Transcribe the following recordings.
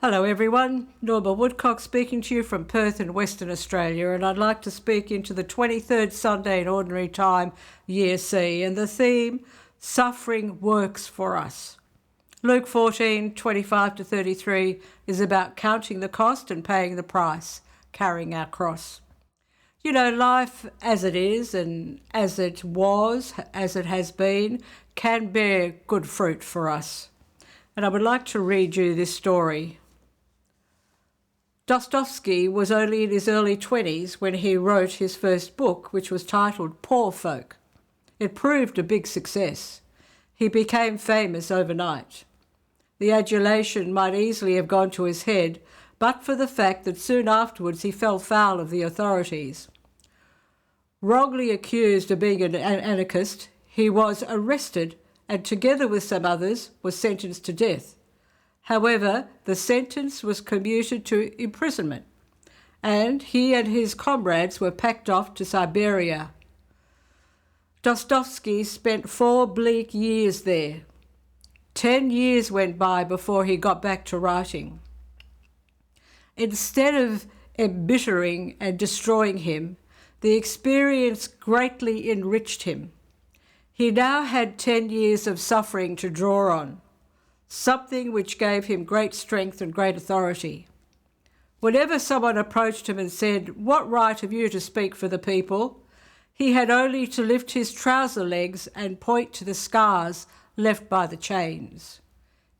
Hello everyone, Norma Woodcock speaking to you from Perth in Western Australia, and I'd like to speak into the 23rd Sunday in Ordinary Time, Year C, and the theme, Suffering Works for Us. Luke 14:25-33 is about counting the cost and paying the price, carrying our cross. You know, life as it is and as it was, as it has been, can bear good fruit for us. And I would like to read you this story. Dostoevsky was only in his early 20s when he wrote his first book, which was titled Poor Folk. It proved a big success. He became famous overnight. The adulation might easily have gone to his head, but for the fact that soon afterwards he fell foul of the authorities. Wrongly accused of being an anarchist, he was arrested and, together with some others, was sentenced to death. However, the sentence was commuted to imprisonment, and he and his comrades were packed off to Siberia. Dostoevsky spent 4 bleak years there. 10 years went by before he got back to writing. Instead of embittering and destroying him, the experience greatly enriched him. He now had 10 years of suffering to draw on, something which gave him great strength and great authority. Whenever someone approached him and said, "What right have you to speak for the people?" he had only to lift his trouser legs and point to the scars left by the chains.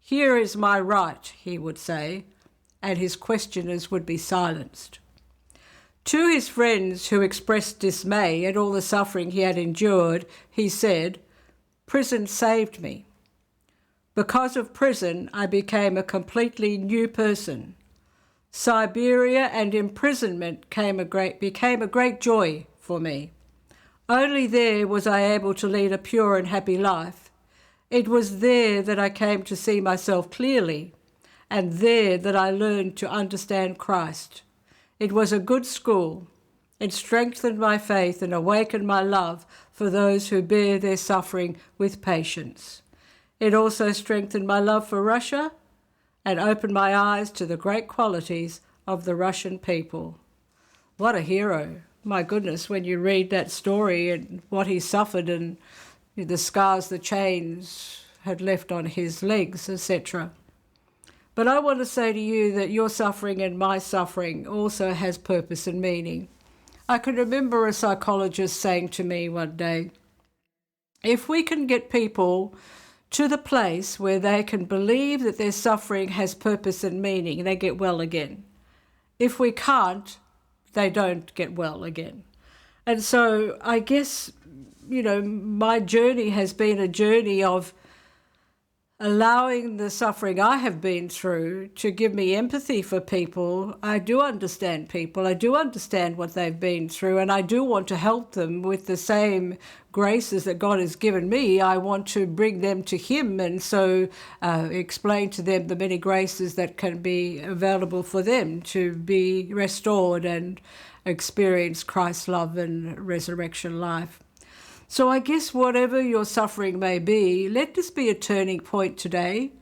"Here is my right," he would say, and his questioners would be silenced. To his friends who expressed dismay at all the suffering he had endured, he said, "Prison saved me. Because of prison, I became a completely new person. Siberia and imprisonment became a great joy for me. Only there was I able to lead a pure and happy life. It was there that I came to see myself clearly, and there that I learned to understand Christ. It was a good school. It strengthened my faith and awakened my love for those who bear their suffering with patience. It also strengthened my love for Russia and opened my eyes to the great qualities of the Russian people." What a hero. My goodness, when you read that story and what he suffered and the scars the chains had left on his legs, etc. But I want to say to you that your suffering and my suffering also has purpose and meaning. I can remember a psychologist saying to me one day, if we can get people to the place where they can believe that their suffering has purpose and meaning, they get well again. If we can't, they don't get well again. And so I guess, my journey has been a journey of allowing the suffering I have been through to give me empathy for people. I do understand people. I do understand what they've been through, and I do want to help them with the same graces that God has given me. I want to bring them to Him, and so explain to them the many graces that can be available for them to be restored and experience Christ's love and resurrection life. So I guess whatever your suffering may be, let this be a turning point today.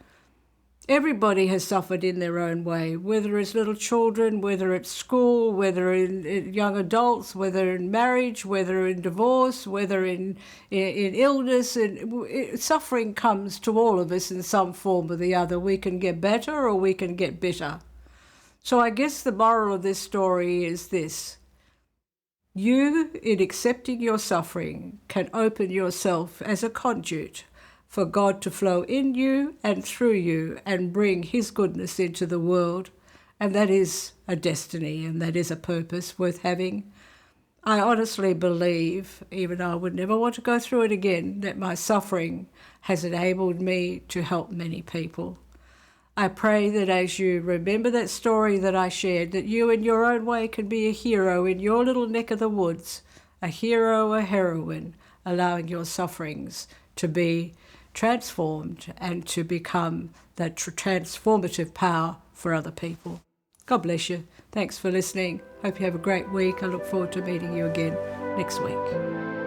Everybody has suffered in their own way, whether it's little children, whether it's school, whether in young adults, whether in marriage, whether in divorce, whether in illness. Suffering comes to all of us in some form or the other. We can get better or we can get bitter. So I guess the moral of this story is this. You, in accepting your suffering, can open yourself as a conduit for God to flow in you and through you and bring His goodness into the world. And that is a destiny and that is a purpose worth having. I honestly believe, even though I would never want to go through it again, that my suffering has enabled me to help many people. I pray that as you remember that story that I shared, that you in your own way can be a hero in your little neck of the woods, a hero, a heroine, allowing your sufferings to be transformed and to become that transformative power for other people. God bless you. Thanks for listening. Hope you have a great week. I look forward to meeting you again next week.